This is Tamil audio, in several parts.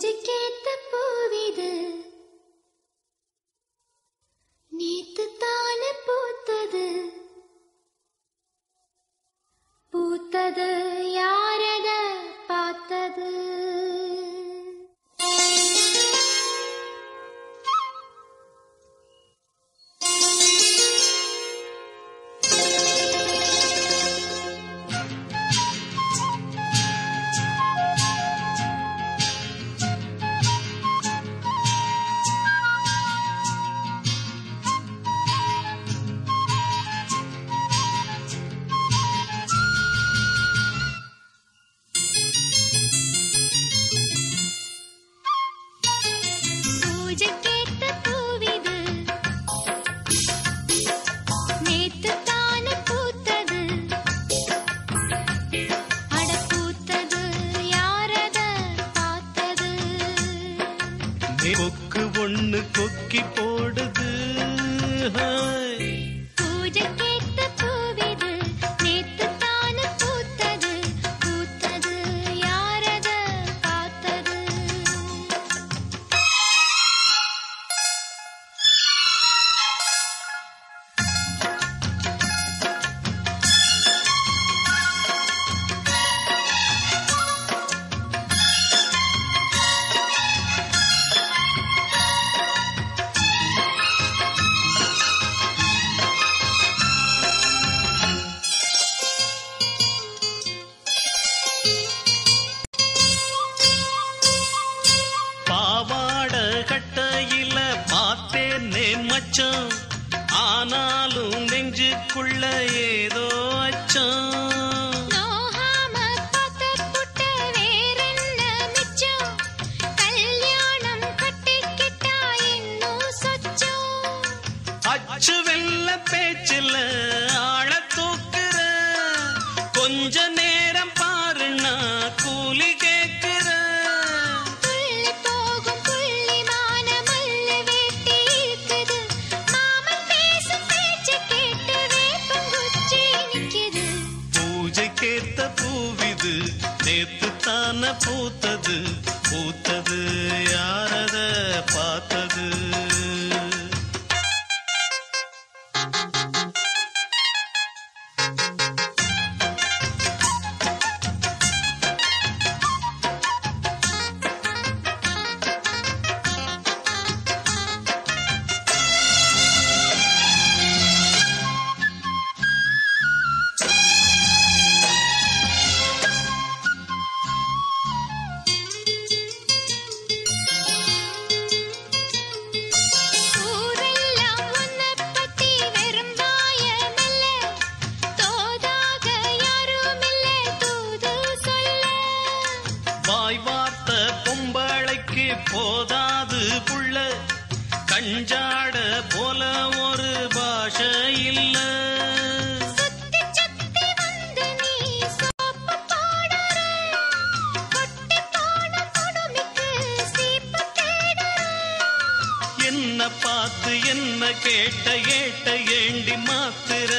பூஜைக்கேத்த பூவிது நேத்து தானே பூத்தது பூத்தது யாரத பார்த்தது கொக்கு ஒண்ணு கொக்கி போடுது பூஜை கேட்ட பூவிது நேத்து தானே பூத்தது பூத்தது யாரத பார்த்தது கட்டையில பார்த்தேனே மச்சம் ஆனாலும் நெஞ்சுக்குள்ள ஏதோ அச்சம் அச்சு வெல்ல பேச்சில் ஆழ தூக்குற கொஞ்ச நேரம் பாருன்னா கூலி கேட்கிற பூஜைக்கேத்த பூவிது நேத்து தான பூத்தது பூத்தது யாரத பார்த்தது வார்த்த பொம்பளைக்கு போதாது புள்ள கஞ்சாட போல ஒரு பாஷை இல்ல என்ன பார்த்து என்ன கேட்ட ஏட்ட ஏண்டி மாத்திர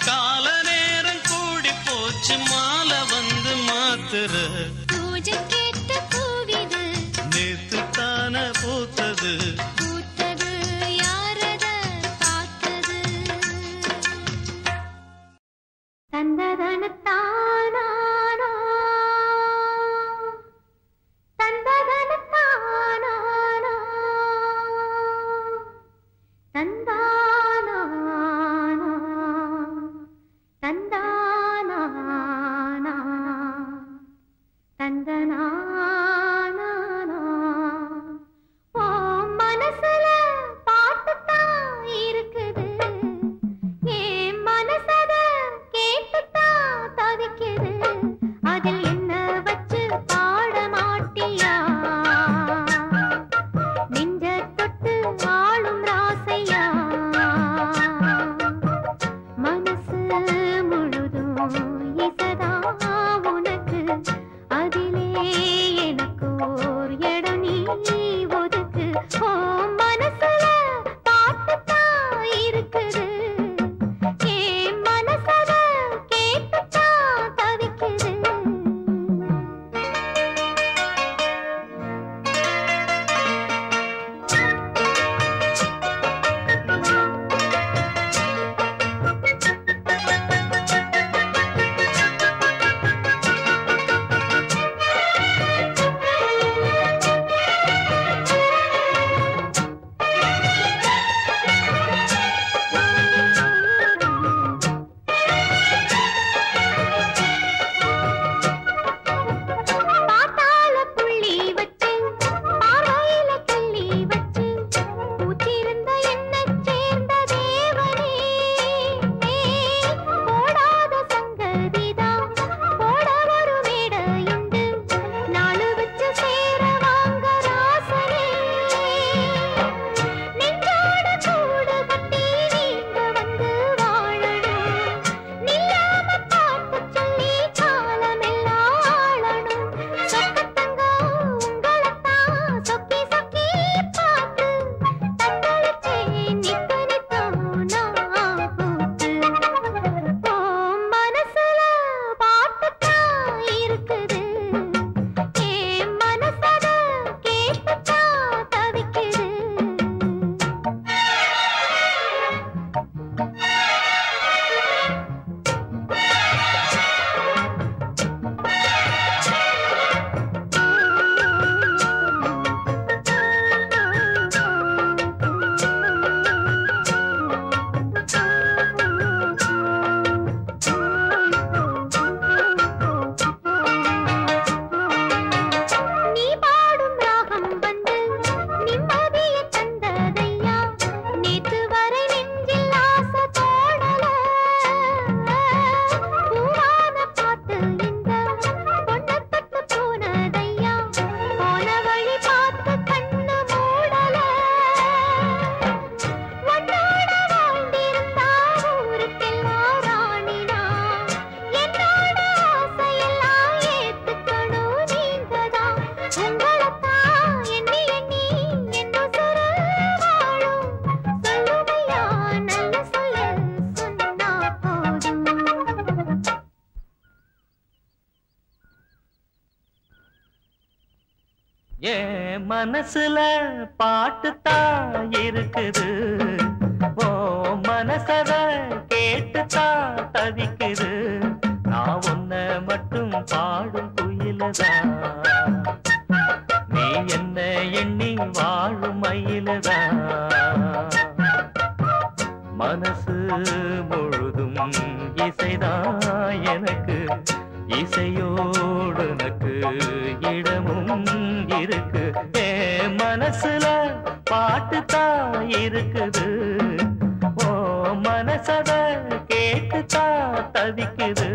கால நேரம் கூடி போச்சு மாலை வந்து மாத்திர நேத்து தான பூத்தது பூத்தது யாரத பார்த்தது தந்ததனத்தானா தந்ததனத்தானா தந்தானா தந்தானா தந்தனா ஏன் மனசுல பாட்டுத்தான் இருக்குது, ஓ மனசத கேட்டுத்தான் தவிக்குது. நான் உன்ன மட்டும் பாடும் குயிலதான், நீ என்ன எண்ணி வாழும் மயிலதான். மனசு முழுதும் இசைதான் எனக்கு, இசையோடு எனக்கு இடமும் இருக்கு. மனசுல பாட்டுத்தான் இருக்குது, ஓ மனசத கேட்டுத்தான் தவிக்குது.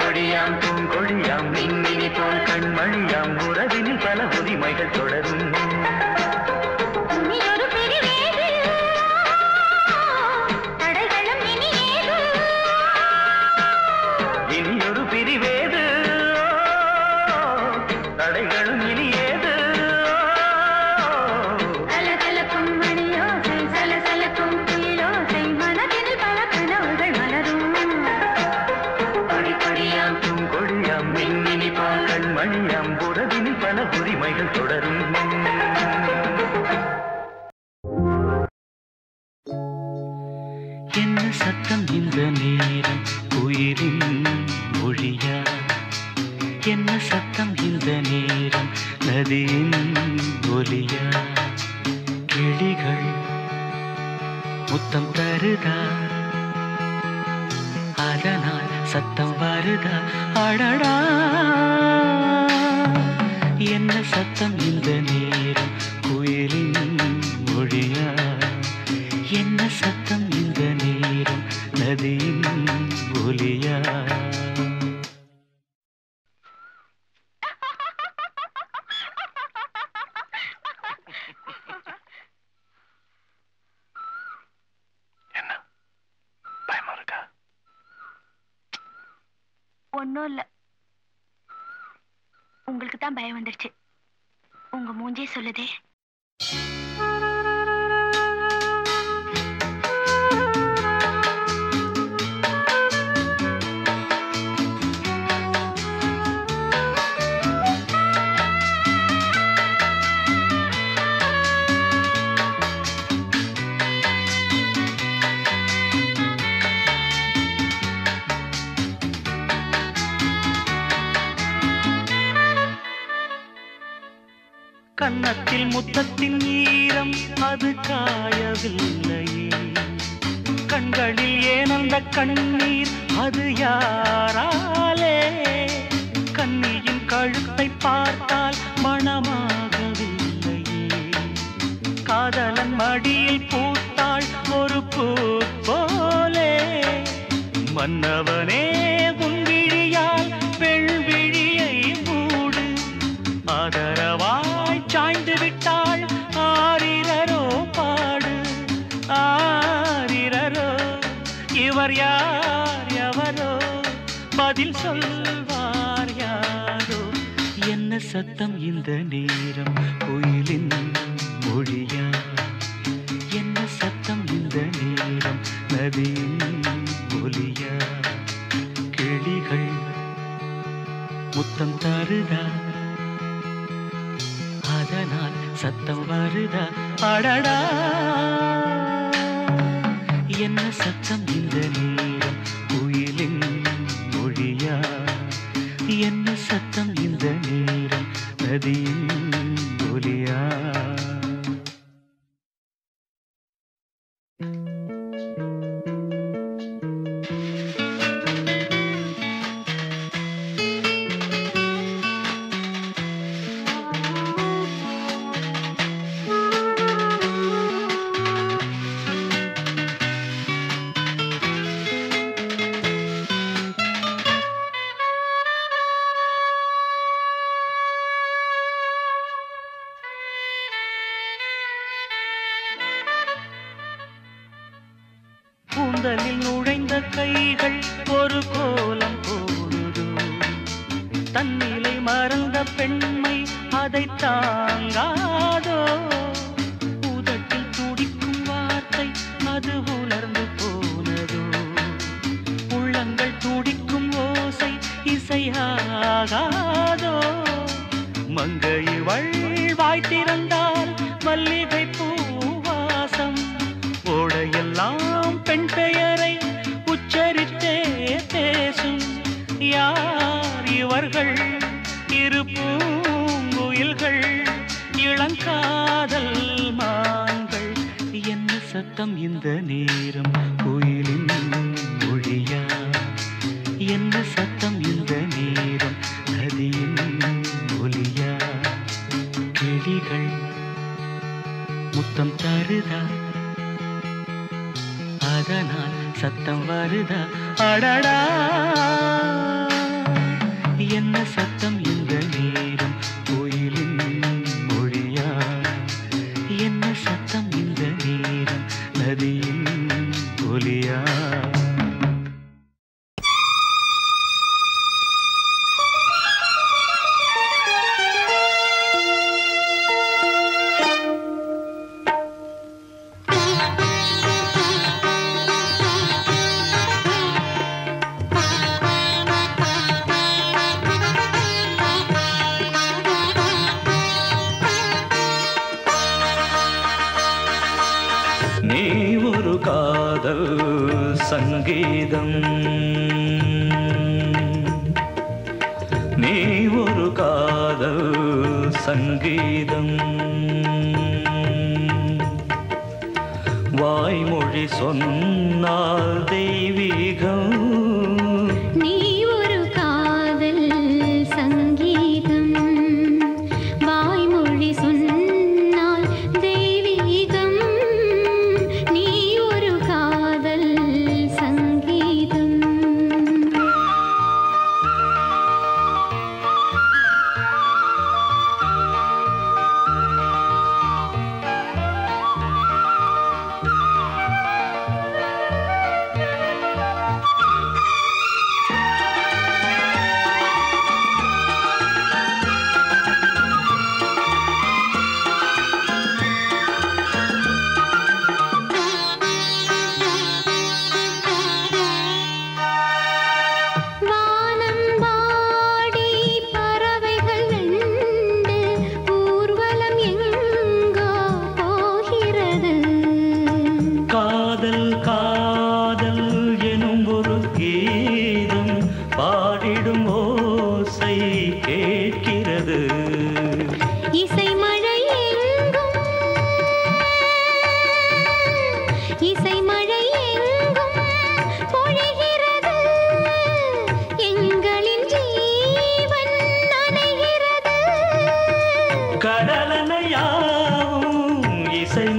கொடியாம் உரிமைகள் தொடரும். இனியொரு பிரிவேது தடைகளும் இனியேது. இனியொரு பிரிவேது தடைகளும் இனியேது. கலகலக்கும் மணியோசை சலசலக்கும் குயிலோசை மனதினில் பல கனவுகள் மலரும். கொடியாம் பூங்கொடியாம் மின்மினி பால் கண்மணியாம் உறவினில் பல உரிமைகள் தொடரும். என்ன சத்தம் இந்த நேரம் உயிரின் மொழியா? என்ன சத்தம் இந்த நேரம் நதியின் ஒலியா? கிளிகள் முத்தம் தருதா, அதனால் சத்தம் வருதா? அடடா, என்ன சத்தம் இந்த நேரம் குயிலின் மொழியா? என்ன சத்தம் இந்த நேரம் நதியின் ஒலியா? என்ன பயமா இருக்கா? ஒன்னும் இல்ல, உங்களுக்கு தான் பயம் வந்துருச்சு. உங்க மூஞ்சே சொல்லுதே. கன்னத்தில் முத்தத்தின் ஈரம் அது காயவில்லையே. கண்களில் ஏன் அந்த கண்ணீர் அது யாராலே? கண்ணியின் கழுத்தை பார்த்தால் மணமாகவில்லையே. காதலன் மடியில் பூத்தாள் ஒரு பூ போலே. மன்னவனே உன் விழியால் பெண் விழியை மூடு. ஆதரவாய் சாய்ந்து விட்டாள் ஆரிரரோ பாடு. ஆரிரரோ இவர் யார் எவரோ பதில் சொல்வார் யாரோ? என்ன சத்தம் இந்த நேரம் குயிலின் மொழியா? என்ன சத்தம் இந்த நேரம் நதியின் ஒலியா? கிளிகள் முத்தம் தருதா, அதனால் சத்தம் வருதா? அடடா, என்ன சத்தம் இந்த நேரம் குயிலின் மொழியா? என்ன சத்தம் இந்த நேரம் நதியின் ஒலியா? கூந்தலில் நுழைந்த கைகள் ஒரு கோலம் போடுதோ. தன்னிலை மறந்த பெண்மை அதை தாங்காதோ. உதட்டில் துடிக்கும் வார்த்தை அது உலர்ந்து போனதோ. உள்ளங்கள் துடிக்கும் ஓசை இசையாகாதோ. மங்கையவள் வாய் திறந்தால் மல்லிகை பூவாசம். ஓடையெல்லாம் பெண் பெயரை உச்சரித்தே பேசும். யார் இவர்கள்? இரு பூங்குயில்கள், இளங்காதல் மான்கள். என்ன சத்தம் இந்த நேரம் குயிலின் மொழியா? என்ன சத்தம் இந்த நேரம் நதியின் ஒலியா? கிளிகள் முத்தம் தருதா, அதனால் சத்தம் வருதா? அடடா, என்ன சத்தம் இந்த நேரம் கோயிலின் சங்கீதம் நீ ஒரு காதல் சங்கீதம் வாய்மொழி சொன்னால் தெய்வீகம் நீ ஒரு காதல் சங்கீதம் வாய்மொழி சொன்னால் தெய்வீகம் நீ ஒரு காதல் சங்கீதம்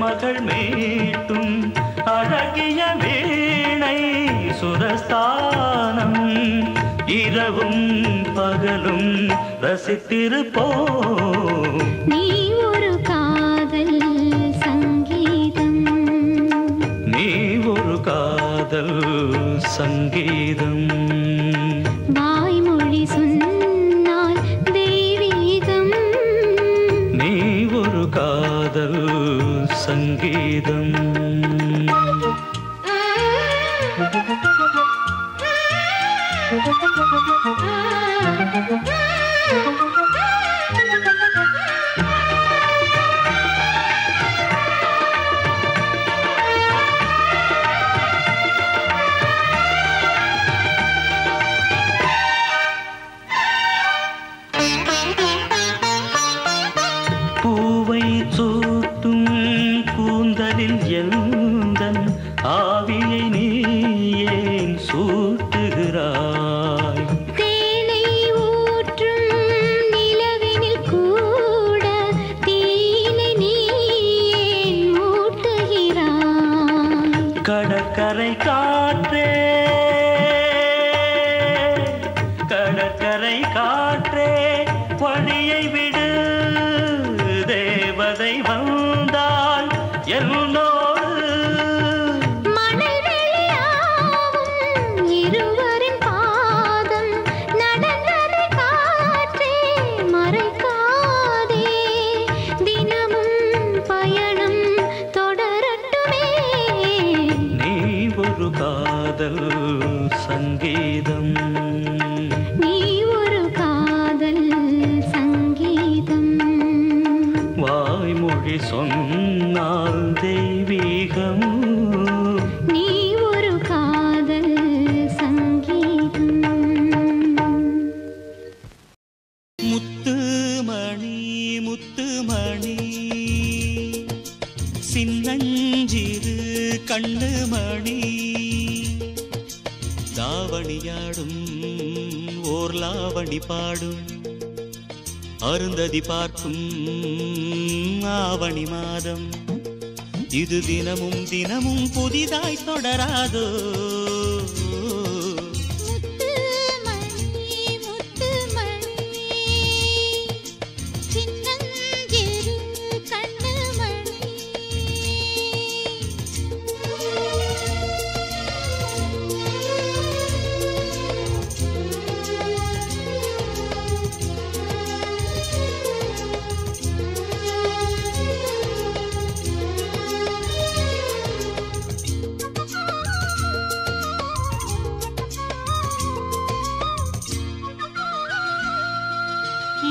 மகள் மீட்டும் அழகிய வீணை சுரஸ்தானம் இரவும் பகலும் ரசித்திருப்போம் நீ ஒரு காதல் சங்கீதம் நீ ஒரு காதல் சங்கீதம் வாய்மொழி சொன்னால் தெய்வீகம் நீ ஒரு காதல் சங்கீதம் பூவை சூட்டும் கூந்தலில் எந்தன் ஆவியை நீ ஏன் சூட்டுகிறாய் தேனை ஊற்றும் நிலவினில் கூட தீனை நீ ஏன் மூட்டுகிறாய் கடற்கரை காற்றே கடற்கரை காற்றே வழியை விடு தேவதை வந்தால் என்னோடு மணல் வெளியாகும் இருவரின் பாதம் நடந்ததை காற்றே மறைக்காதே தினமும் பயணம் தொடரட்டுமே நீ ஒரு காதல் சங்கீதம் நீ ஒரு காதல் சங்கீதம் வாய்மொழி சொன்னால் தெய்வீகம் நீ ஒரு காதல் சங்கீதம் முத்துமணி முத்துமணி சின்னஞ்சிறு கண்ணுமணி தாவணியாடும் ஓர் லாவணி பாடும் அருந்ததி பார்க்கும் ஆவணி மாதம் இது தினமும் தினமும் புதிதாய் தொடராதோ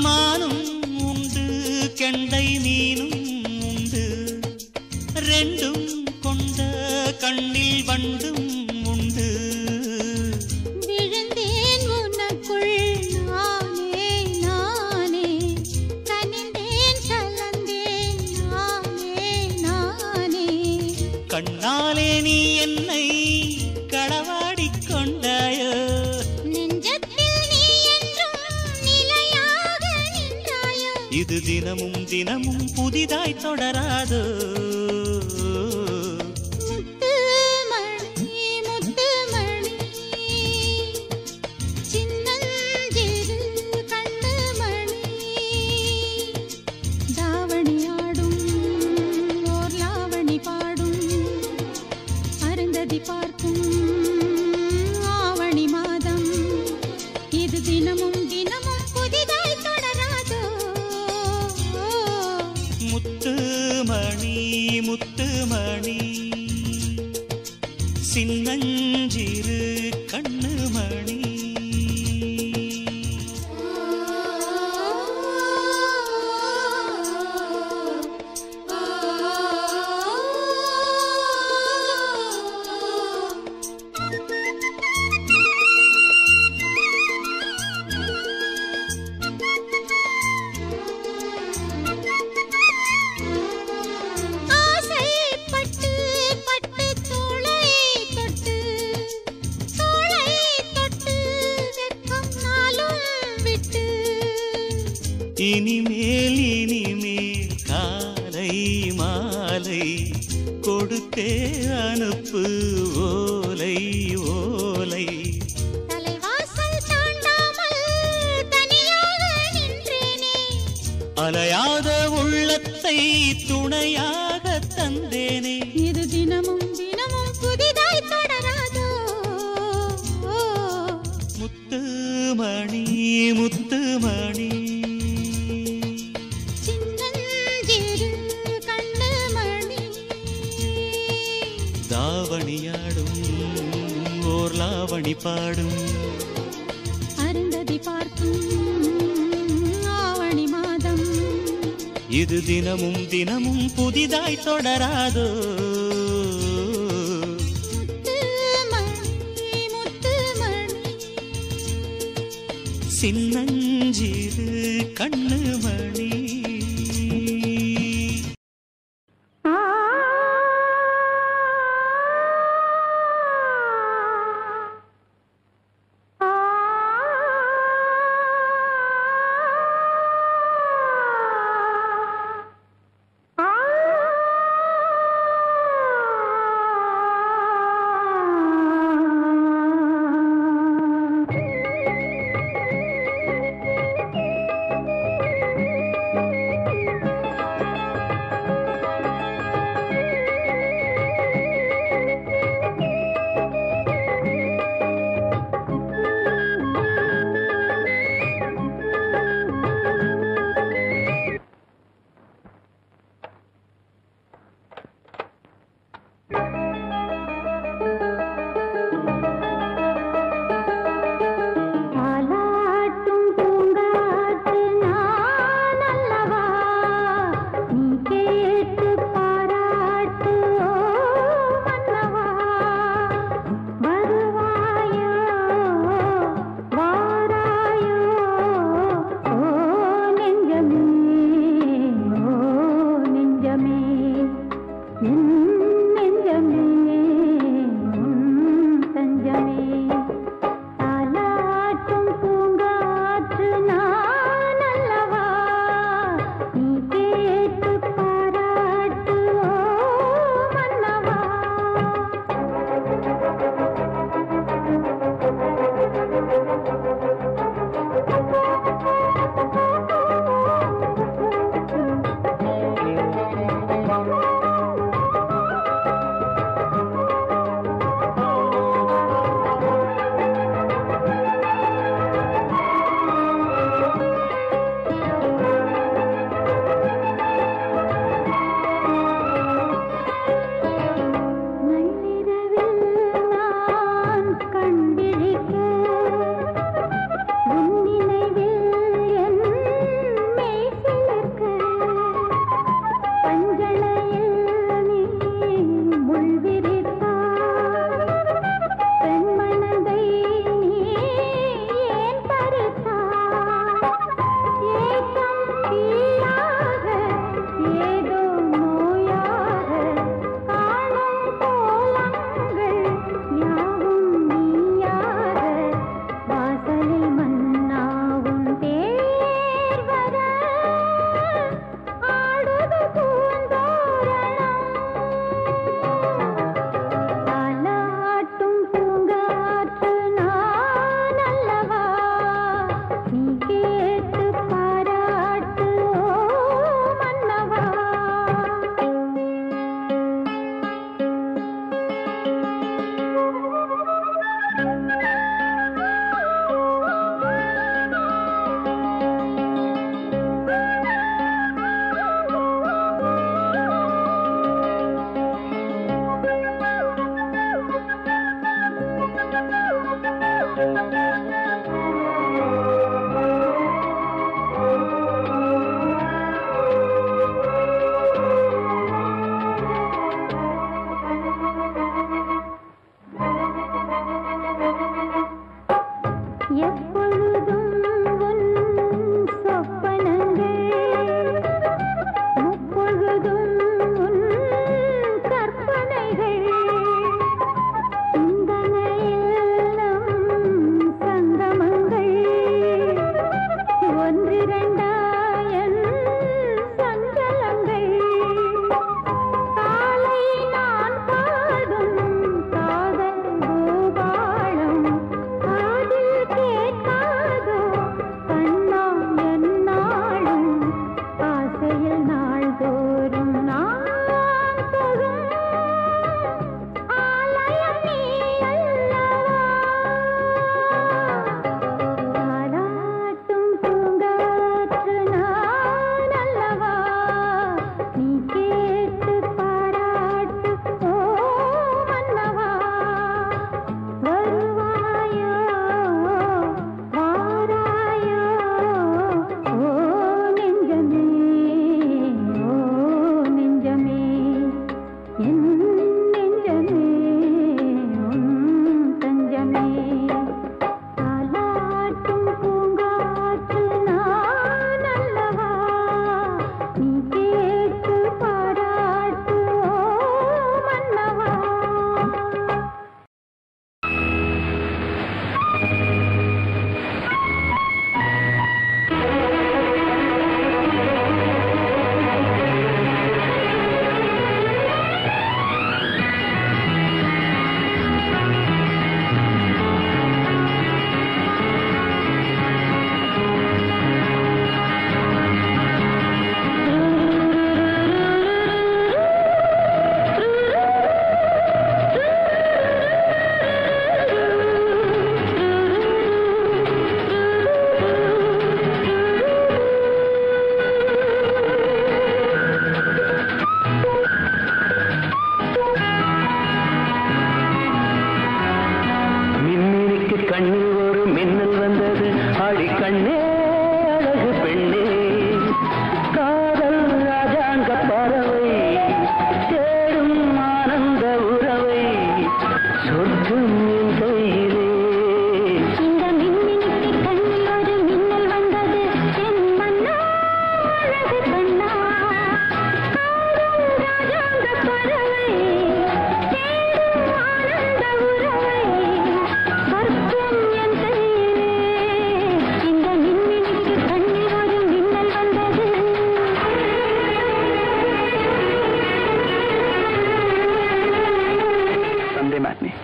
மானும் உண்டு கெண்டை மீனும் உண்டு ரெண்டும் கொண்ட கண்ணில் வண்டும் உண்டு இது தினமும் தினமும் புதிதாய் தொடராதோ முத்துமணி சின்னஞ்சிறு கண்ணுமணி இனிமேல் இனிமேல் காலை மாலை கொடுத்தே அனுப்பு ஓலை ஓலை தலைவாசல் தாண்டாமல் தனியாக நின்றேனே அலையாத உள்ளத்தை துணையாக தந்தேனே இது தினமும் தினமும் புதிதாய் தொடராதோ முத்துமணி முத்துமணி தாவணியாடும் ஓர் லாவணி பாடும் அருந்ததி பார்க்கும் ஆவணி மாதம் இது தினமும் தினமும் புதிதாய் தொடராதோ முத்துமணி முத்துமணி சின்னஞ்சிறு கண்ணுமணி பெண்ணே காதல் ராஜாங்க பறவை தேடும் ஆனந்த உறவை சொர்க்கம் என் கையிலே இந்த மின்மினிக்கு கண்ணில் ஒரு மின்னல் வந்தது என் மன்னா அழகு கண்ணா காதல் ராஜாங்க பறவை தேடும் ஆனந்த உறவை சொர்க்கம் என் கையிலே இந்த மின்மினிக்கு கண்ணில் ஒரு மின்னல் வந்தது Sunday matinee.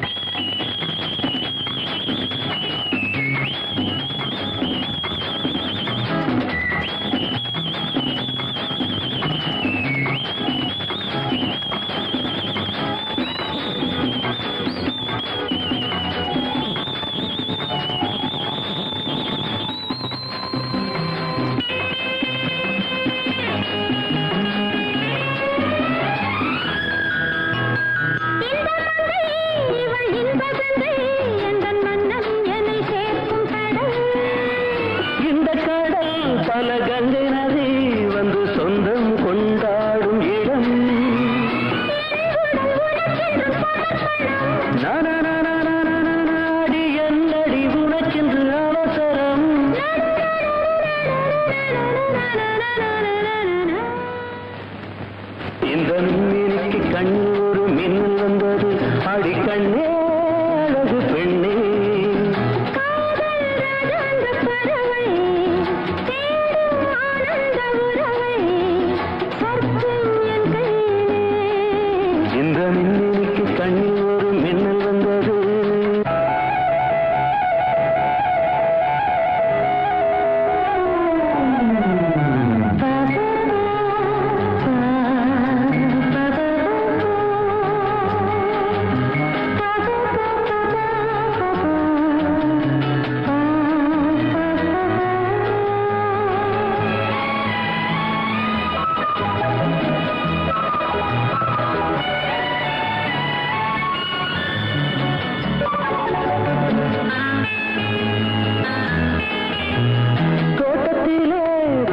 இவள் இன்பகங்கை எந்தன் மன்னன் என்னை சேர்க்கும் கடல் இந்த கடல் பல கங்கை நதி வந்து சொந்தம் கொண்டாடும் இடம் நாடி என்னடி உனக்கென்று அவசரம் இந்த மின்னிக்கு கண்ணில் ஒரு மின்னல் வந்தது அடி கண்ணே அழகு பெண்ணே காதல் ராஜாங்க பறவை தேடும் ஆனந்த உறவை சொர்க்கம் என் கையிலே இந்த மின்னிக்கு கண்ணில் ஒரு மின்னல் வந்தது தோட்டத்திலே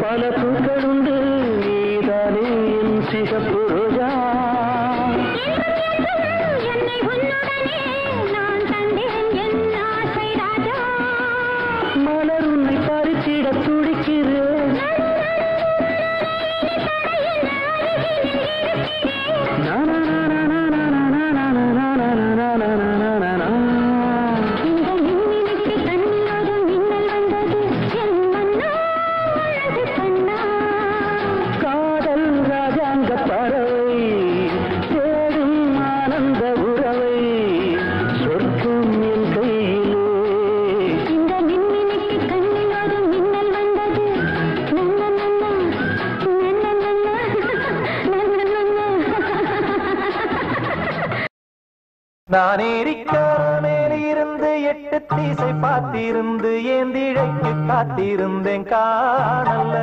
பல பூக்கள் உண்டு நீதானே என் சிகப்பு ரோஜா என்னை உன்னுடனே நான் தந்தேன் என் ஆசை ராஜா மலர் உன்னை பறித்திட துடிக்கிறேன் இந்த மின்மினிக்கு கண்ணில் ஒரு மின்னல் வந்தது என் மன்னா அழகு கண்ணா காதல் ராஜாங்க பறவை தேடும் ஆனந்த உறவை சொர்க்கம் என் கையிலே இந்த மின்மினிக்கு கண்ணில் ஒரு மின்னல் வந்தது நன்ன நன்ன நன்ன நன்ன நான் ஏரிக்காரமேலிருந்து 8 தீசை பார்த்திருந்து ஏந்திழைக்கு காத்திருந்தேன் காணல்ல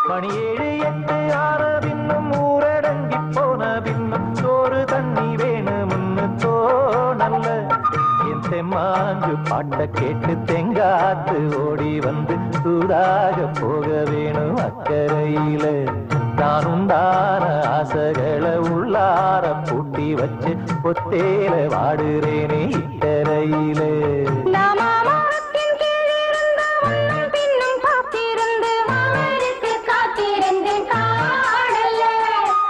மணி 7 8 ஆன பின்னும் ஊரடங்கி போன பின்னும் சோறு தண்ணி வேணும்னு தோணல்ல என் தெம்மாங்கு பாட்ட கேட்டு தெங்காத்து ஓடி வந்து சூடாக போக வேணும் அக்கறையில நான் உண்டான ஆசைகளை உள்ளார பூட்டி வச்சு பொத்தேல வாடுறேனே இக்கரையில நாமாமரத்தின் கீழிருந்து முன்னும் பின்னும் காத்திருந்து மாமருக்கு காத்திருந்தேன் காணல்ல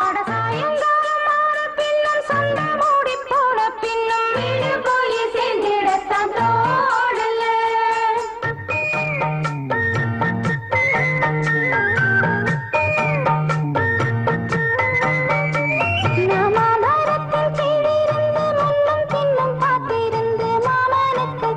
அட சாயங்காலமான பின்னும் சண்டை மூடி போன பின்னும் வீடு போய் சேர்ந்திடத்தான் தோணல நாமாமரத்தின் கீழிருந்து முன்னும் பின்னும் காத்திருந்து மாமனுக்கு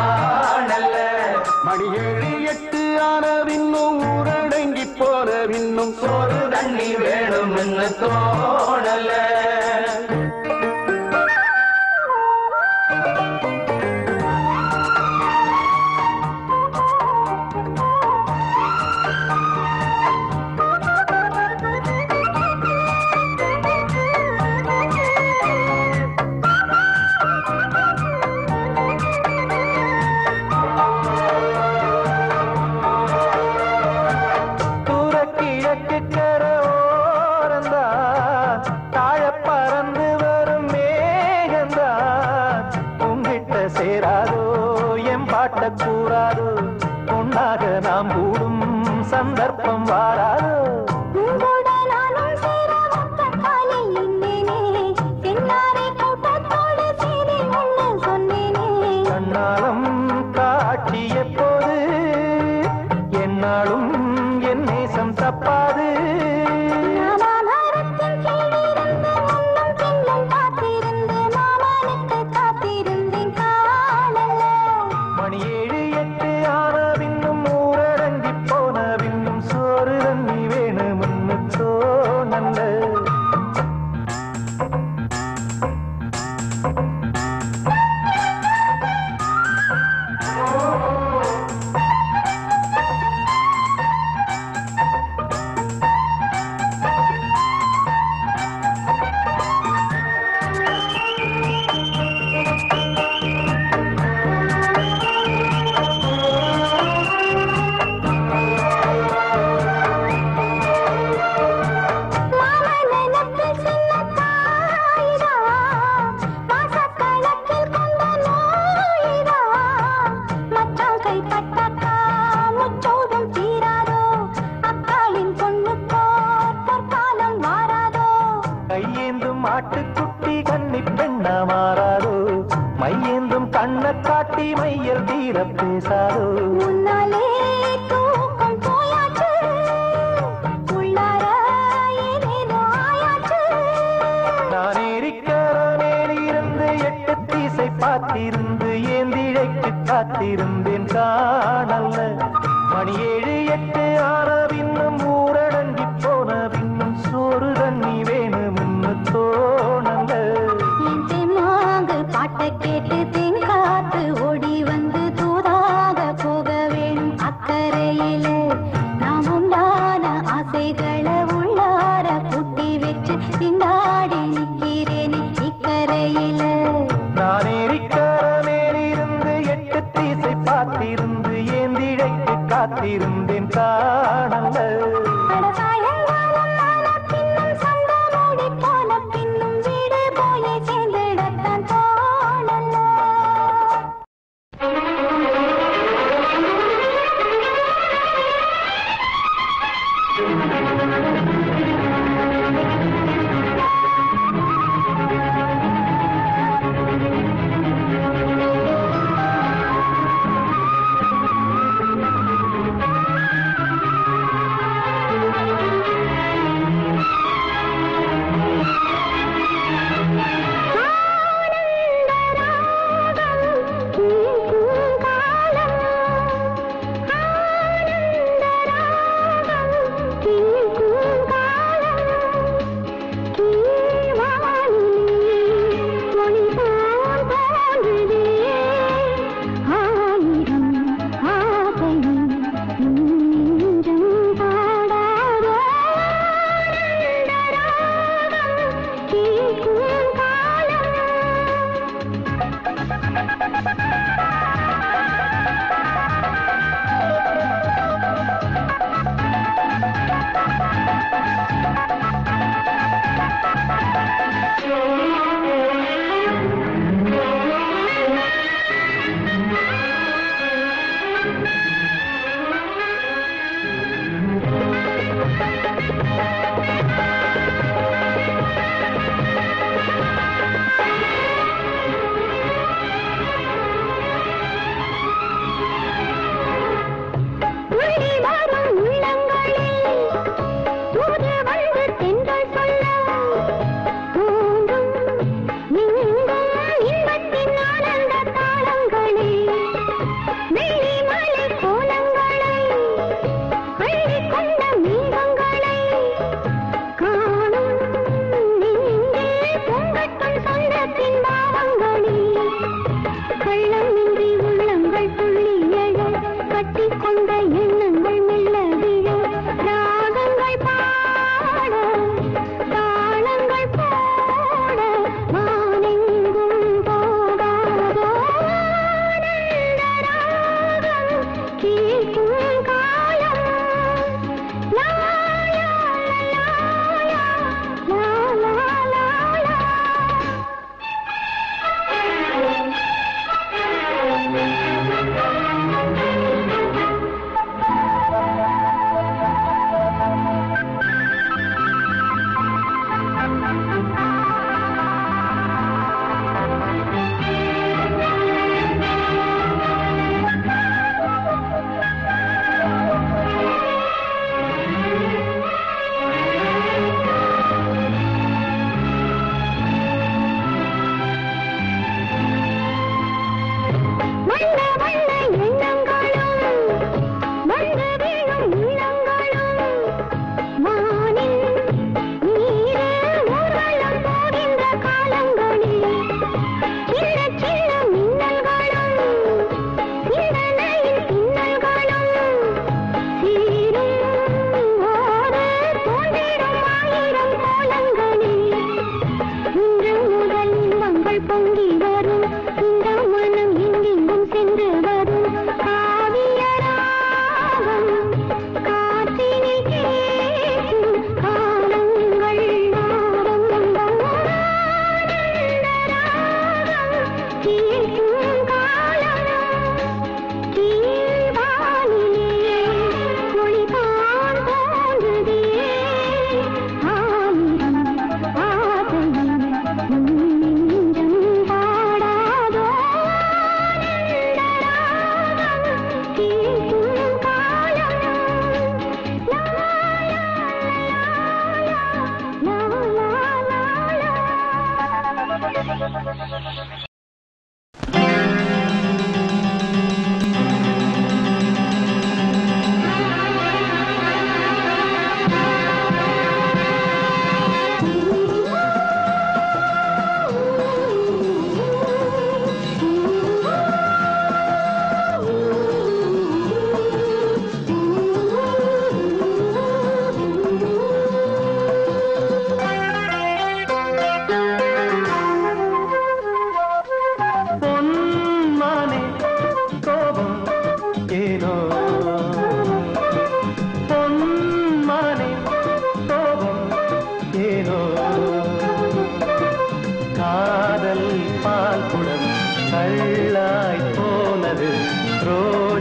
காணல்ல. மணி 7 8 ஆனவின்னும் ஊரடங்கி போனவின்னும் சோறு தண்ணி வேணும்னு தோணல. கிழக்கு கரோரந்தான் தாழ பறந்து வரும் மேகந்தான் உங்கிட்ட சேராதோ என் பாட்ட கூறாதோ பொன்னாக நாம் கூடும் சந்தர்ப்பம் வாராதோ. கண்ணாலம் காட்சி எப்போது என்னாலும் என் நேசம் தப்பாது. மணி 7 8 ஆனவின்னும் ஊரடங்கி போனவின்னும் சோறு தண்ணி வேணும்னு தோணல. கையேந்தும் மாட்டுக்குட்டி கன்னி பெண்ணா மாறாதோ மையேந்தும் கண்ண காட்டி மையல் தீர பேசாதோ. நான் ஏரிக்கர மேலிருந்து 8 தீசை பார்த்திருந்து ஏந்திழைக்கு காத்திருந்தேன் காணல்ல. மணி 7 8 ஆனவின்னும் ஊரடங்கி போனவின்னும் சோறு தண்ணி வேணும்னு தோணல. பாட்டை கேட்டு தென்காத்து ஓடி வந்து தூதாக போக வேணும் அக்கறையில. நாம் உண்டான ஆசைகளை உள்ளார கூட்டி வச்சு திண்டாடி நிற்கிறேன் இக்கரையில. நான் ஏரிக்கர மேலிருந்து 8 தீசை பார்த்திருந்து ஏந்திழைக்கு காத்திருந்தேன் காணல்ல.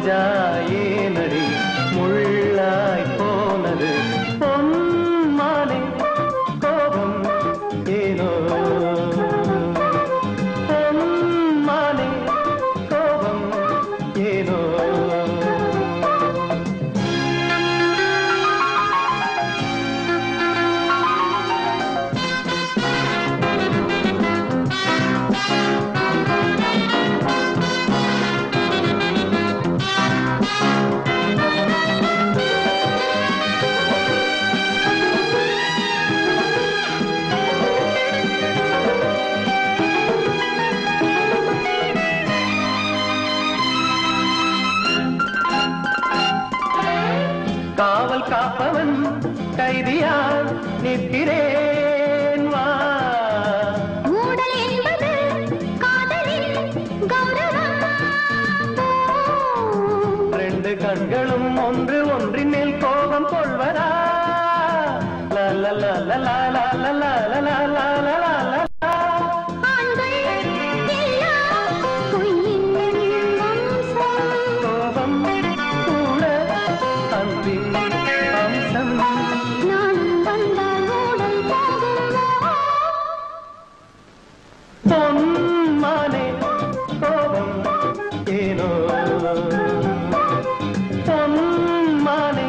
ரோஜா ஏனடி முள்ளாய் போனது பொன்மானே கோபம் ஏனோ பொன்மானே கோபம் ஏனோ காவல் காப்பவன் கைதியான் நிற்கிறேன் வா மூடல் என்பது காதலின் கௌரவம் ரெண்டு கண்களும் ஒன்று ஒன்றின் மேல் கோபம் கொள்வதா லா லா லா லா லா லா லா லா லா லா லா லா லா. ஆண்கள் எல்லாம் பொய்யின் வம்சம் கோபம் கூட அன்பின் அம்சம் நானும் வந்தால் மூடல் போகுமோ பொன்மானே கோபம் ஏனோ பொன்மானே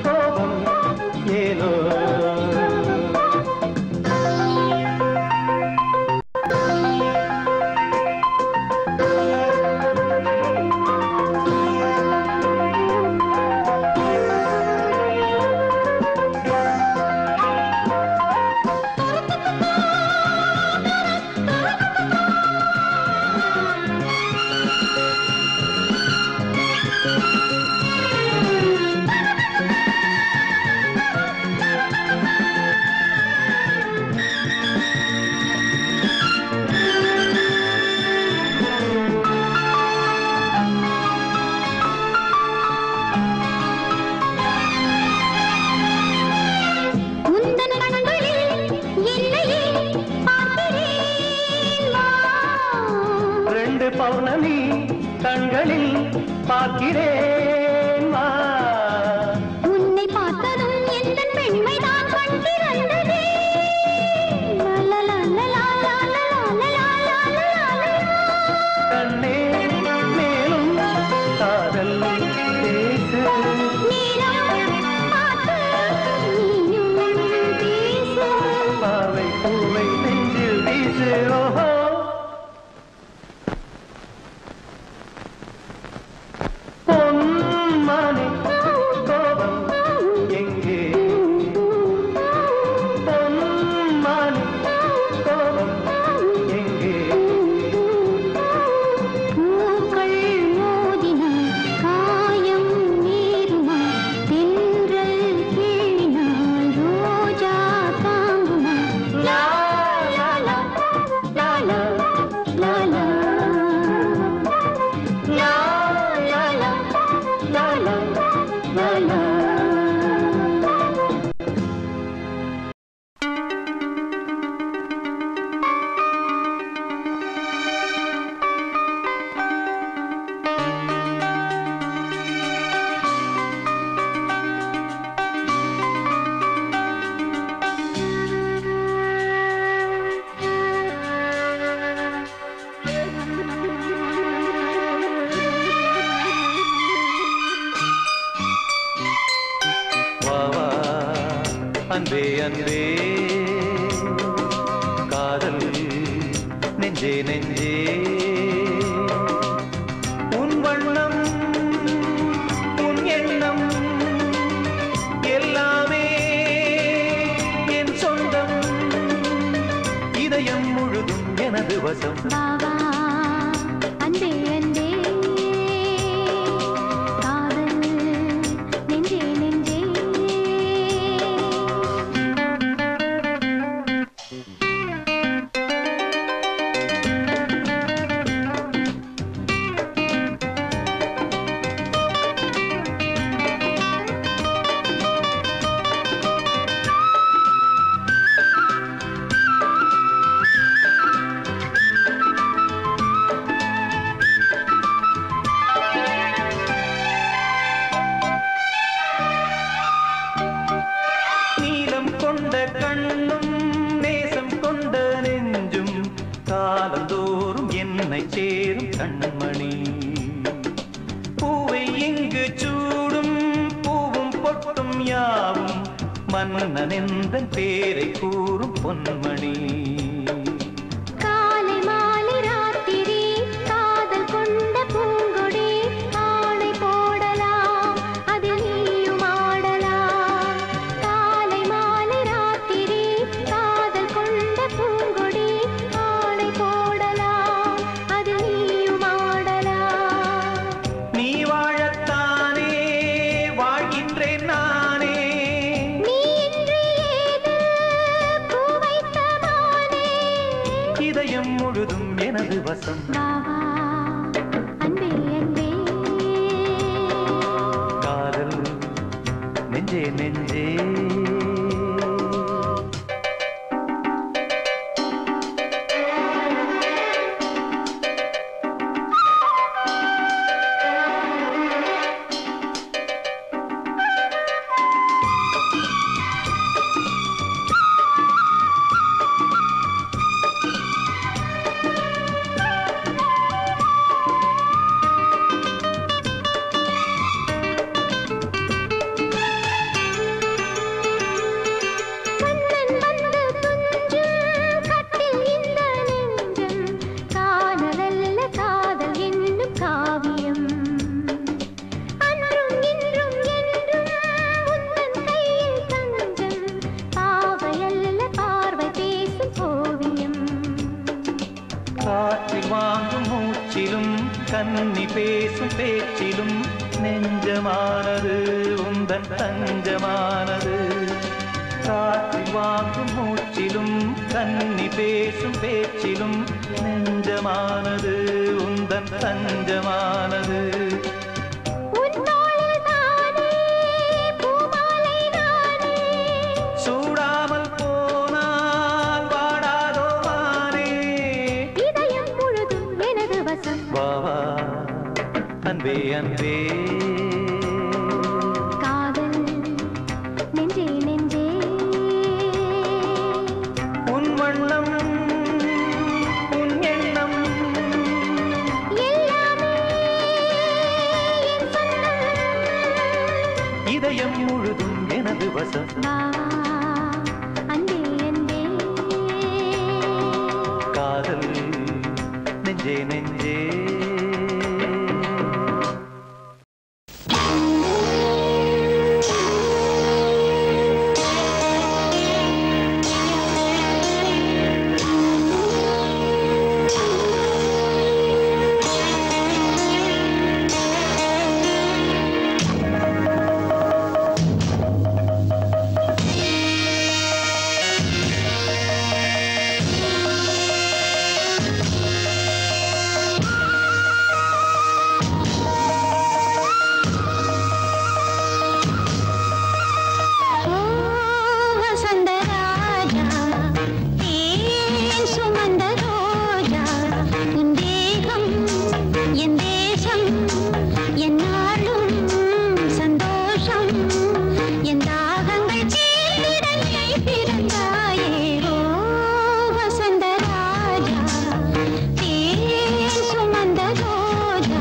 கோபம் ஏனோ உந்தன் கண்களில் என்னையே பார்க்கிறேன் வா ரெண்டு பௌர்ணமி கண்களில் பார்க்கிறேன் வா உன்னை பார்த்ததும் எந்தன் பெண்மைதான் கண் திறந்ததே லா லா லா லா லா லா லா லா லா லா லா. கண்ணே மேலும் காதல் பேசு நேரம் பார்த்து நீயும் பேசு பாவை பூவை நெஞ்சில் வீசு ஓஹோ பொன்மானே கோபம் எங்கே பொன்மானே கோபம் எங்கே பூக்கள் மோதினால் காயம் நேருமா தென்றல் கிள்ளினால் ரோஜா தாங்குமா லா லா லா லா லா லா லா லா லா லா லா லா லா. வா வா அன்பே அன்பே காதல் நெஞ்சே நெஞ்சே உன் வண்ணம் உன் எண்ணம் எல்லாமே என் சொந்தம் இதயம் முழுதும் எனது வசம் வா வா அன்பே அன்பே காதல் நெஞ்சே நெஞ்சே மன்னன் எந்தன் பேரை கூறும் பொன்மணி. காலை மாலை ராத்திரி காதல் கொண்ட பூங்கொடி ஆணை போடலாம் அதில் நீயும் ஆடலாம். காலை மாலை ராத்திரி காதல் கொண்ட பூங்கொடி ஆணை போடலாம் அதில் நீயும் ஆடலாம். நீ வாழத்தானே வாழ்கின்றேன் நானே. நீ இன்று ஏது பூ வைத்த மானே. இதயம் முழுதும் எனது வசம். வா வா அன்பே அன்பே. காதல் நெஞ்சே நெஞ்சே. கண்ணன் வந்து துஞ்சும் கட்டில் இந்த நெஞ்சம் காணலல்ல காதல் என்னும் காவியம். அன்றும் இன்றும் என்றும் உந்தன் கையில் தஞ்சம் பாவையல்ல பார்வை பேசும் ஓவியம். காற்றில் வாங்கும் மூச்சிலும் கன்னி பேசும் பேச்சிலும் நெஞ்சமானது உந்தன் தஞ்சமானது. காற்றில் வாங்கும் மூச்சிலும் கன்னி பேசும் பேச்சிலும் நெஞ்சமானது உந்தன் தஞ்சமானது. உன் தோளில் தானே பூமாலை நானே. சூடாமல் போனால் வாடாதோ வானே. இதயம் முழுதும் எனது வசம். வா வா அன்பே அன்பே. காதல் நெஞ்சே நெஞ்சே. உன் வண்ணம் உன் எண்ணம் எல்லாமே என் சொந்தம். இதயம் முழுதும் எனது வசம். வா அன்பே அன்பே. காதல் நெஞ்சே நெஞ்சே. ஓ வசந்தராஜா தேன் சுமந்த ரோஜா. உன் தேகம் என் தேசம் என்னாலும் சந்தோஷம். என் தாகங்கள் தீர்த்திட நீ பிறந்தாயே. ஓ வசந்தராஜா தேன் சுமந்த ரோஜா.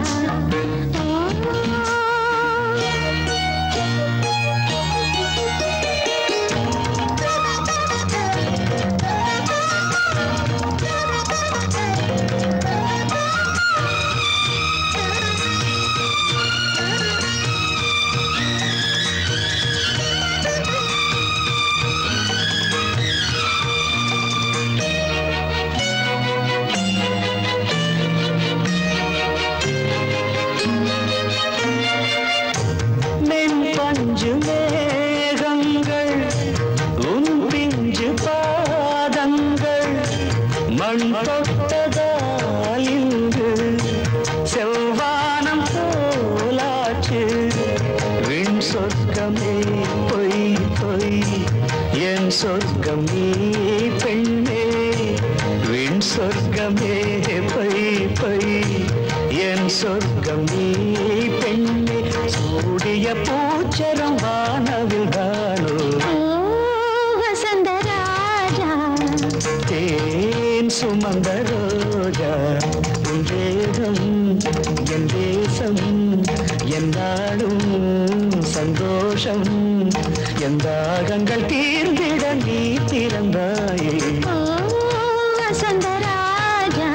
பஞ்சு மேகங்கள் உன் பிஞ்சு பாதங்கள் மண் தொட்டதால் இங்கு செவ்வானம் போலாச்சு. விண் சொர்க்கமே பொய் பொய் என் சொர்க்கம் நீ பெண்ணே. விண் சொர்க்கமே பொய் பொய் என் சொர்க்கம் நீ பெண்ணே. சூடிய பூச்சரம் வானவில் தானோ. ஓ வசந்தராஜா தேன் சுமந்த ரோஜா. உன் தேகம் என் தேசம் சந்தோஷம் எந்தாடும் சந்தோஷம் எந்தாகங்கள் தீர்ந்திட நீ பிறந்தாயே வசந்தராஜா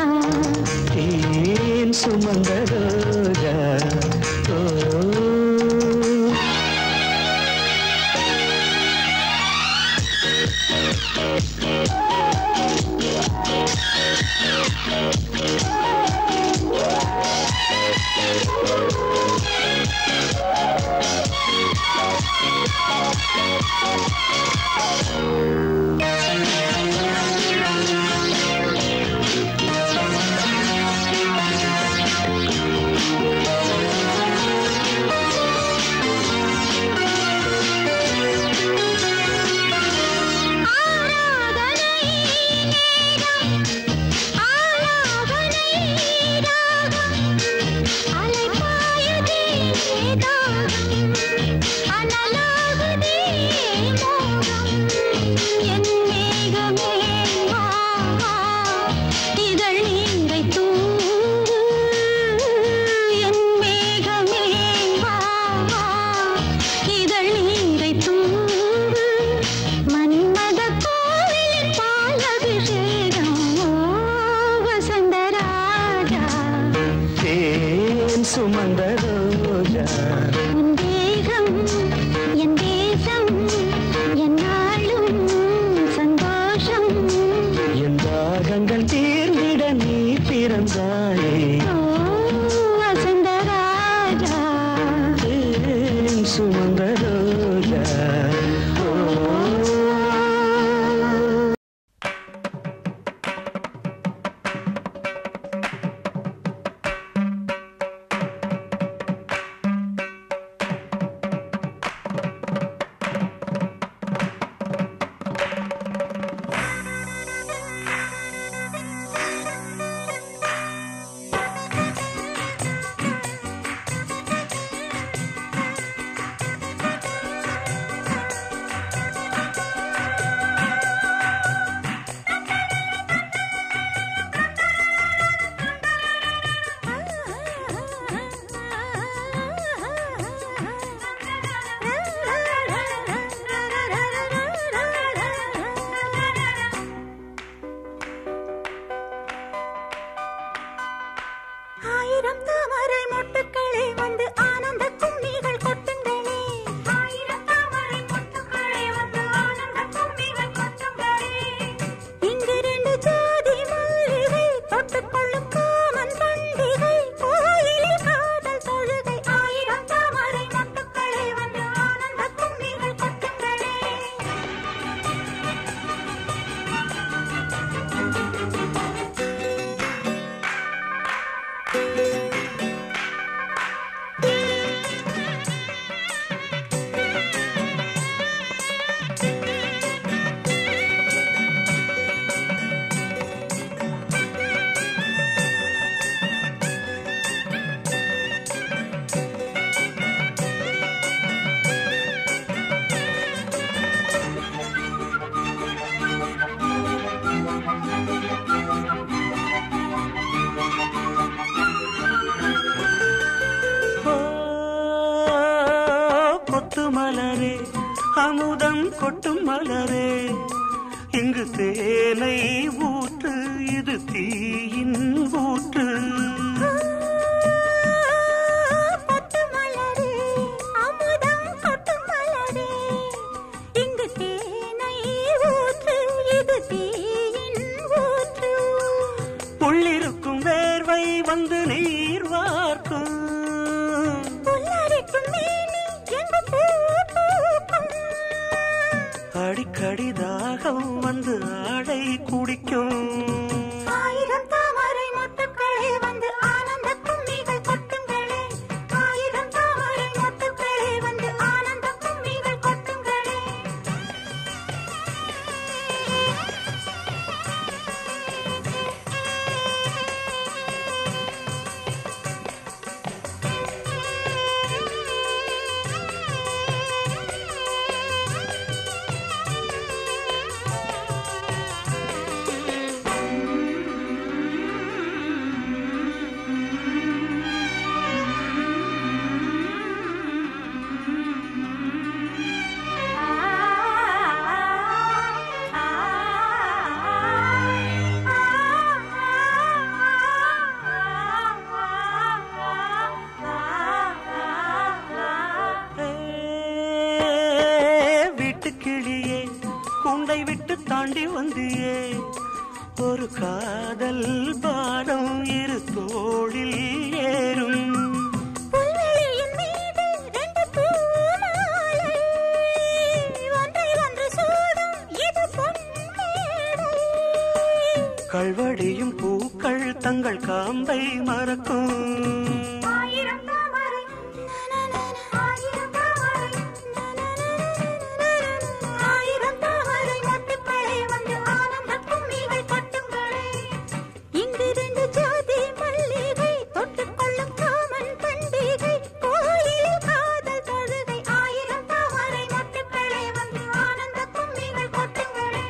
ஏன் சுமந்த ரோஜா சுமந்த ரோஜா தேகம் என் தேசம் என்னாலும் சந்தோஷம் என் தாகங்கள் தீர்ந்திட நீ பிறந்தாயே வசந்தராஜா சுமந்த ரோஜா ஆயிரம் தாமரை மொட்டுக்களே வந்து ஆனந்த கும்மிகள் கொட்டுங்களே ஆயிரம் தாமரை மொட்டுக்களே வந்து ஆனந்த கும்மிகள் கொட்டுங்களே இங்கு ரெண்டு ஜாதி மல்லிகை தொட்டுக்கொள்ளும் காமன் பண்டிகை கோயிலில் காதல் தொழுகை ஆயிரம் தாமரை மொட்டுக்களே வந்து ஆனந்த கும்மிகள் கொட்டுங்களே மலரே அமுதம் கொட்டும் மலரே இங்கு தேனை ஊற்று இது தீயின் ஊற்று பட்டு மலரே அமுதம் கொட்டும் மலரே இங்கு தேனை ஊற்று இது தீயின் ஊற்று உள்ளிருக்கும் வேர்வை வந்து நீர் வார்க்கும் புல்லரிக்கும் மேனி எங்கு பூ பூக்கும் அடிக்கடி தாகம் வந்து ஆடை குடிக்கும் ஆயிரம் தாமரை மொட்டுக்களே வந்து ஆனந்த கும்மிகள் கொட்டுங்களே ஆயிரம் தாமரை மொட்டுக்களே வந்து ஆனந்த கும்மிகள் கொட்டுங்களே எல்லை விட்டு தாண்டி வந்தியே ஒரு காதல் பாரம் இரு தோளில் ஏறும் புல்வெளியின் மீது ரெண்டு பூமாலை ஒன்றை ஒன்று சூடும் இது பொன்மேடை கல்வடியும் பூக்கள் தங்கள் காம்பை மறக்கும் ஆயிரம் தாமரை ஆயிரம் தாமரை ஆயிரம் தாமரை மொட்டுக்களே வந்து ஆனந்த கும்மிகள் கொட்டுங்களே இங்கு ரெண்டு ஜாதி மல்லிகை தொட்டுக்கொள்ளும் காமன் பண்டிகை கோயிலில் காதல் தொழுகை ஆயிரம் தாமரை மொட்டுக்களே வந்து ஆனந்த கும்மிகள் கொட்டுங்களே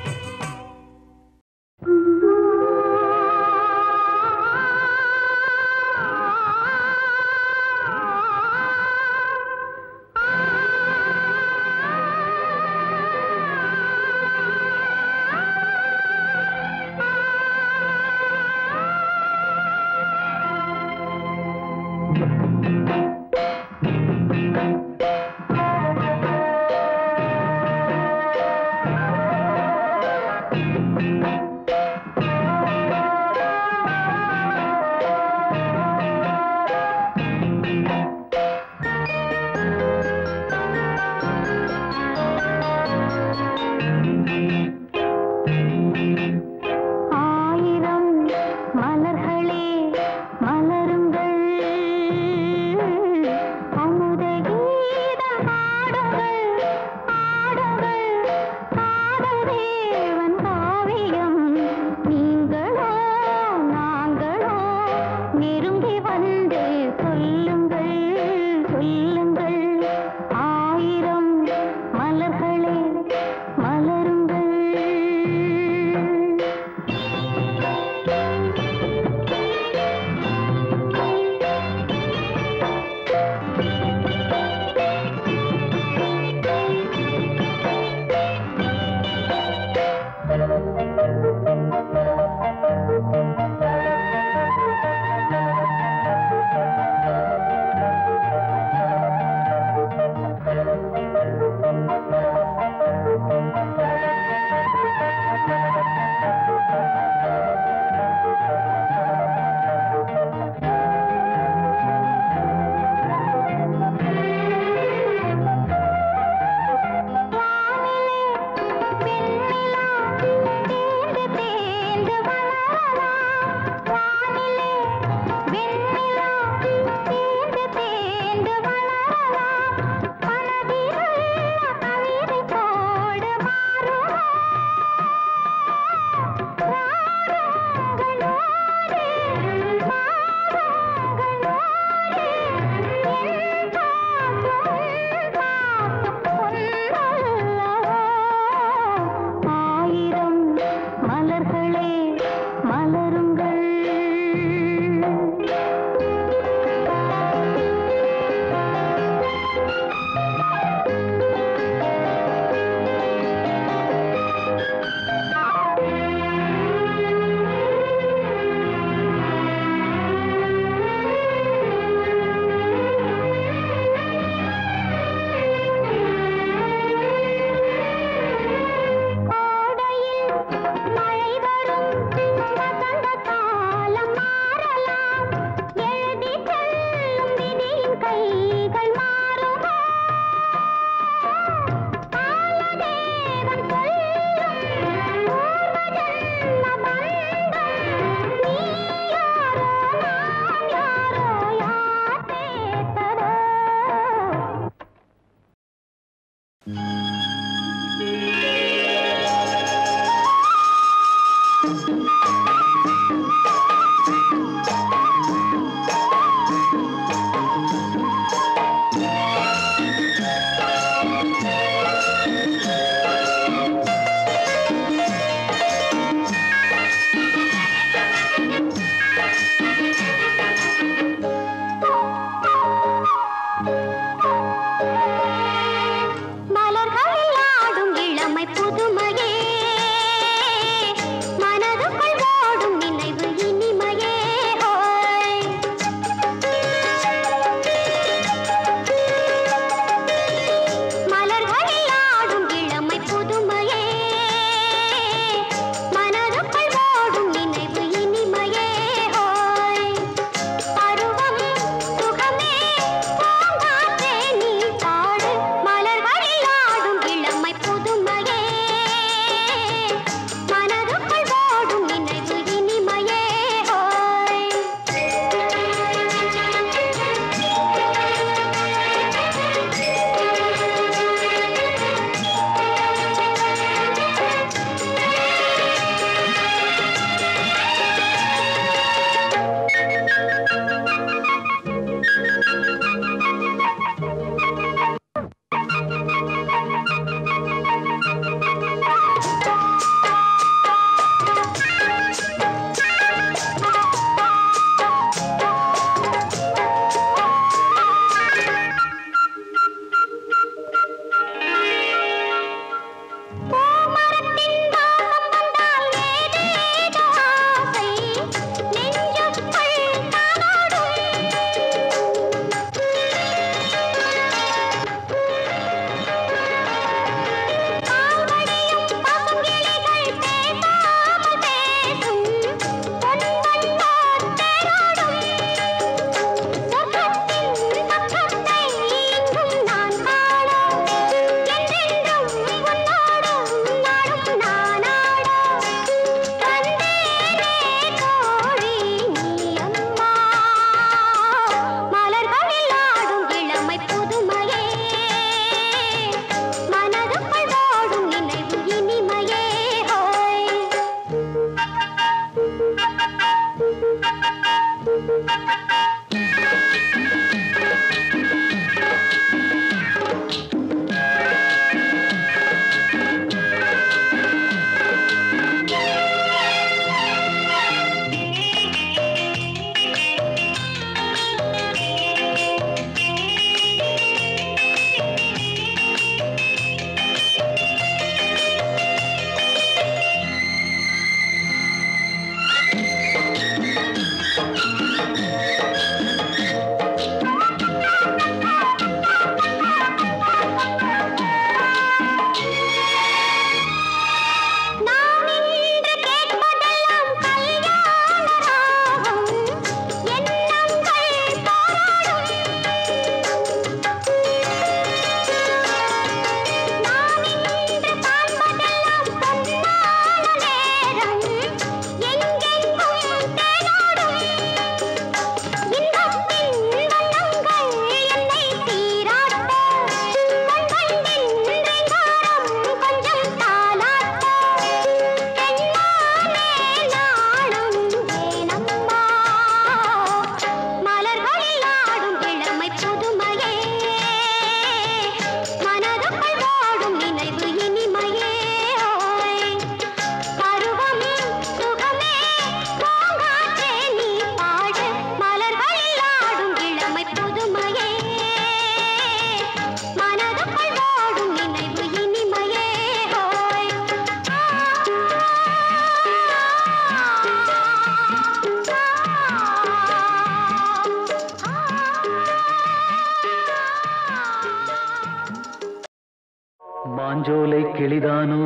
மாஞ்சோலை கிளிதானோ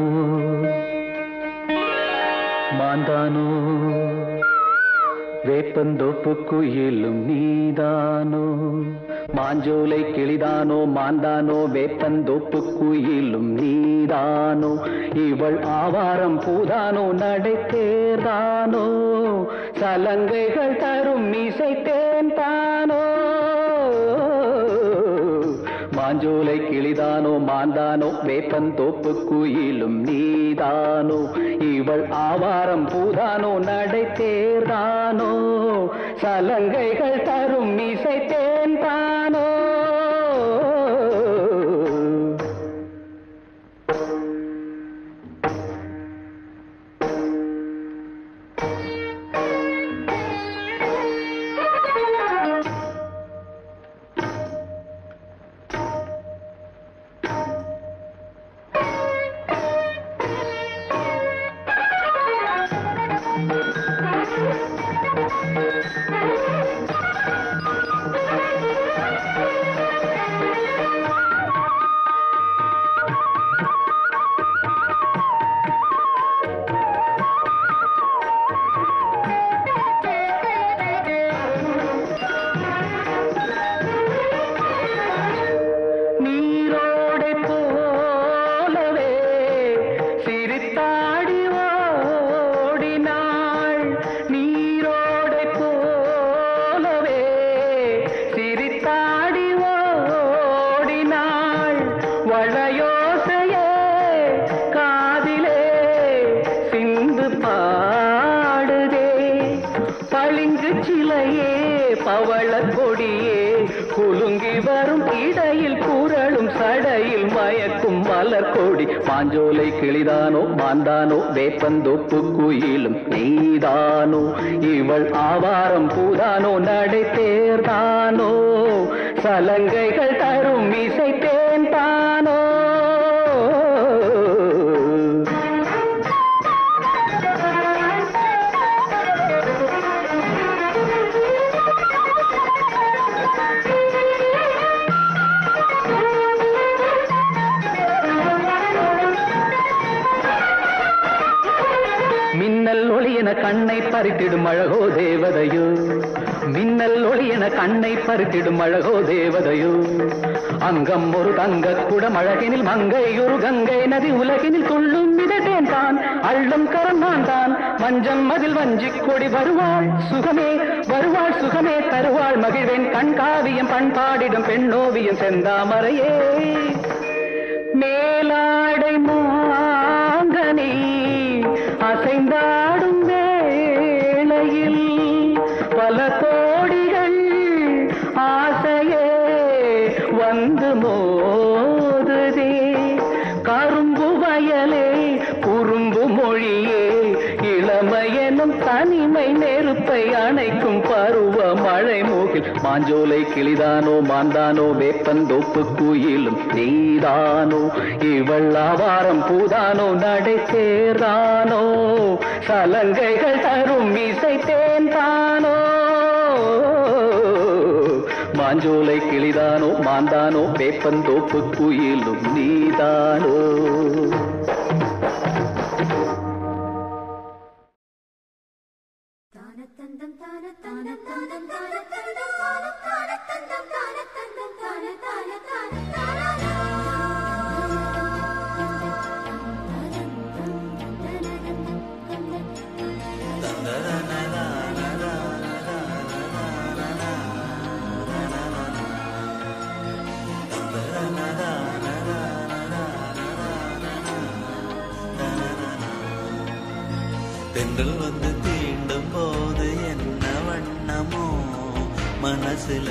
மாந்தானோ வேப்பந்தோப்பு குயிலும் நீதானோ மாஞ்சோலை கிளிதானோ மாந்தானோ வேப்பந்தோப்பு குயிலும் நீதானோ இவள் ஆவாரம் பூதானோ நடை தேர்தானோ சலங்கைகள் தரும் மீசை தேன் தானோ மாஞ்சோலை கிளிதானோ மாந்தானோ வேப்பந்தோப்பு குயிலும் நீதானோ இவள் ஆவாரம் பூதானோ நடை தேர்தானோ சலங்கைகள் தரும் மீசை தேன் தானோ மாஞ்சோலை கிளிதானோ மாந்தானோ வேப்பந்தோப்பு குயிலும் நீதானோ இவள் ஆவாரம் பூதானோ நடை தேர்தானோ சலங்கைகள் தரும் இசை தேன் தானோ கண்ணை பறித்திடும் அழகோ தேவதையோ மின்னல் ஒளி என கண்ணை பறித்திடும் அழகோ தேவதையோ அங்கம் ஒரு தங்க குடம் அழகினில் மங்கை ஒரு கங்கை நதி உலகினில் துள்ளும் மிதட்டேன் தான் அள்ளும் கரம் நான் தான் மஞ்சம் மதில் வஞ்சிக் கொடி வருவாள் சுகமே தருவாள் மகிழ்வேன் கண் காவியம் பண்பாடிடும் பெண்ணோவியம் செந்தாமரையே மேலாடை மாங்கனி அசைந்தாடும் வேளையில் பல கோடிகள் ஆசையே வந்து மோதுதே கரும்பு வயலே குறும்பு மொழியே இளமையெனும் தனிமை நெருப்பை அணைக்கும் பருவ மழை மூகில் மாஞ்சோலை கிளிதானோ மாந்தானோ வேப்பந்தோப்பு குயிலும் நீதானோ இவள் ஆவாரம் பூதானோ நடை தேர்தானோ சலங்கைகள் தரும் இசை தேன் தானோ மாஞ்சோலை கிளிதானோ மாந்தானோ வேப்பந்தோப்பு குயிலும் நீதானோ தென்றல் வந்து தீண்டும் போது என்ன வண்ணமோ மனசுல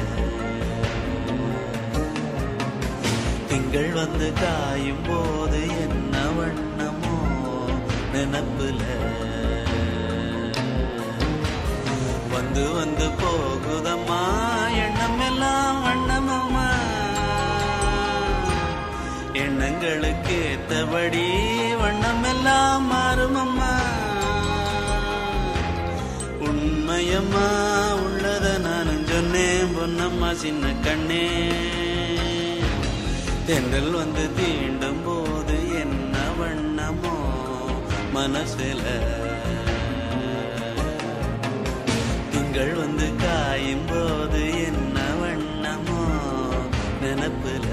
திங்கள் வந்து காயும் போது என்ன வண்ணமோ நினப்புல வந்து வந்து போகுதம்மா எண்ணம் எல்லாம் வண்ணமம்மா எண்ணங்களுக்கு ஏத்தபடி வண்ணம் எல்லாம் மாறுமம்மா உண்மையம்மா உள்ளத நானும் சொன்னேன் பொன்னம்மா சின்ன கண்ணே தென்றல் வந்து தீண்டும் போது மனசுல திங்கள் வந்து காயும் போது என்ன வண்ணமோ நினப்புல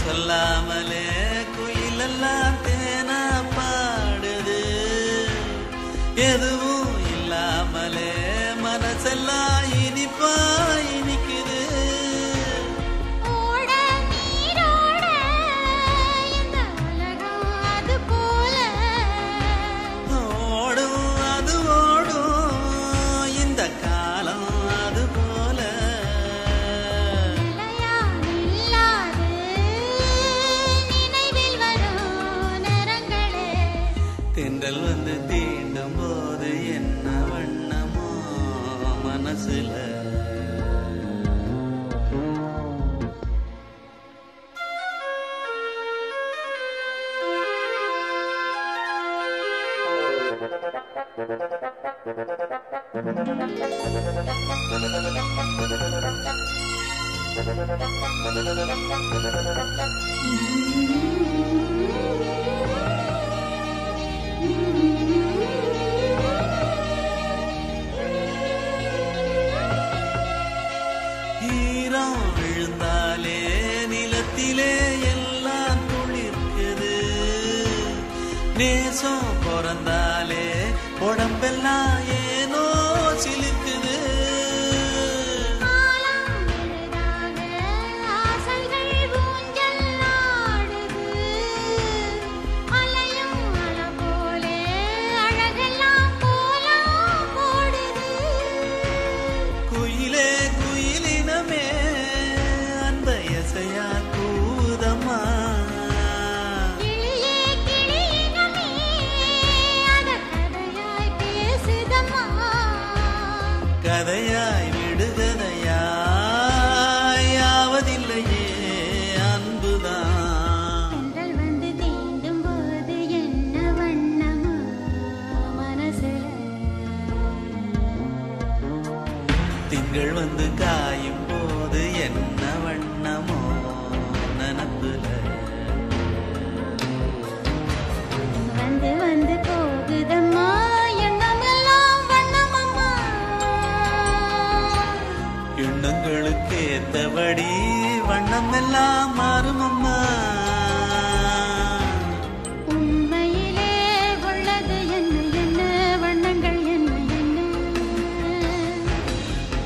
சொல்லாமலே குயிலெல்லாம் தேனா பாடுது எதுவும் இல்லாமலே மனசெல்லாம் இனிப்பா இனிக்குது ஓட நீரோட இந்த உலகம் அது போல ஓடும் அது ஓடும் இந்த காலம் அது போல தென்றல் வந்து தீண்டும் போது என்ன வண்ணமோ மனசுல ஈரம் விழுந்தாலே நிலத்திலே எல்லாம் குளிர்க்குது நேசம் பிறந்தாலே உடம்பெல்லாம் ஏனோ சிலிர்க்குது குயிலே குயிலினமே அந்த இசையா கூதமா கதையாய் விடுகதையாய் ஆவதில்லையே அன்புதான் வந்து தீண்டும் போது என்ன வண்ணமோ மனசுல திங்கள் வந்து காயும் போது என்ன வண்ணமோ நனப்புல வந்து வந்து போகுதம்மா எண்ணமெல்லாம் வண்ணமம்மா எண்ணங்களுக்கு ஏத்தபடி வண்ணம் எல்லாம் மாறுமம்மா உண்மையிலே உள்ளது என்ன என்ன வண்ணங்கள் என்ன என்ன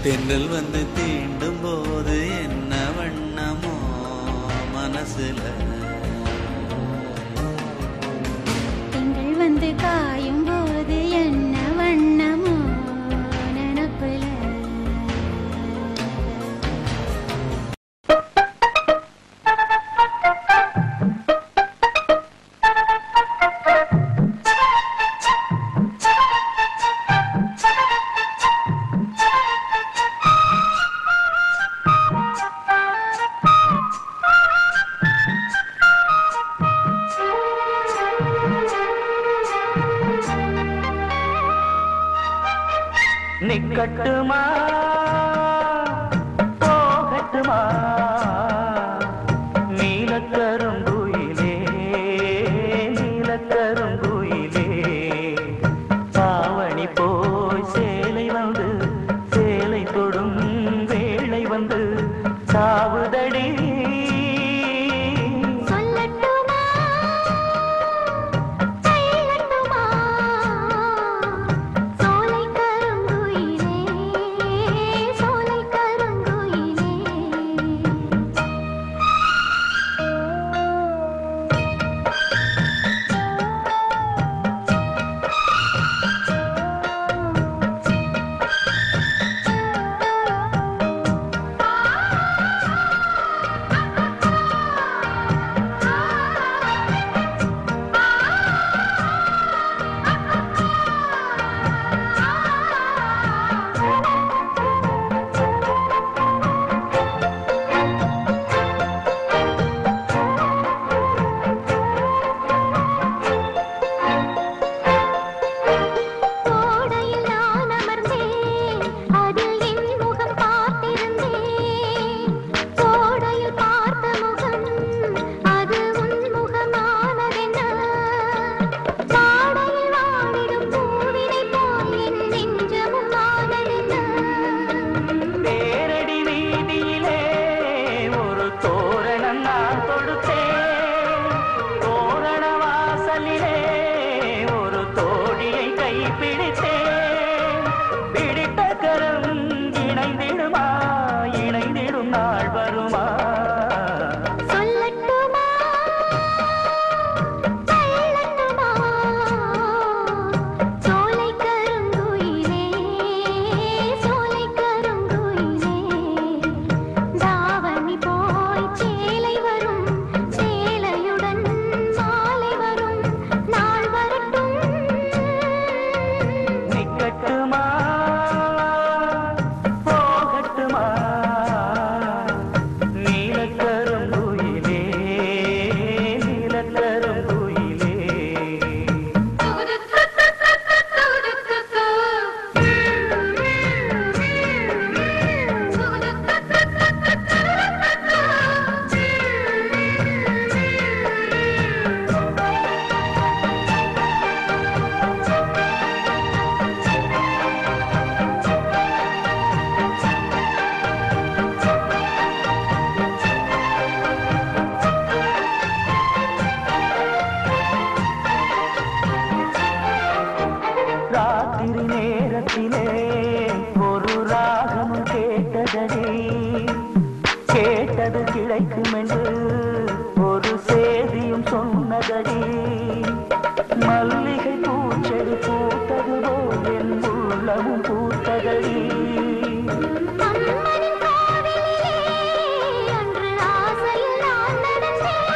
தென்றல் வந்து தீண்டும் போது என்ன வண்ணமோ மனசுல திங்கள் வந்து காயும் போது என்ன வண்ணமோ நினப்புல நிக்கட்டுமா போகட்டுமா நீலக்கருங்குயிலே நீலக்கருங்குயிலே பாவணி போய் சேலை வந்து சேலை தொடும் வேளை வந்து சாவுதடி சொல்லட்டுமா சொல்லட்டுமா சோலை கருங்குயிலே சோலை கருங்குயிலே மல்லிகை பூச்செடி பூத்தது போல் என் உள்ளமும் பூத்ததடி. அம்மனின் கோவிலிலே அன்று ஆசையில் நான் நடந்தேன்.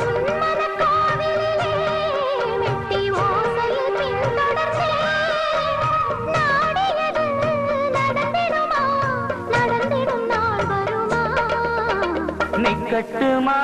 உன்மன கோவிலிலே மெட்டி ஓசையில் பின்தொடர்ந்தேன். நாடியது நடந்திடுமா, நடந்திடும் நாள் வருமா? நிக்கட்டுமா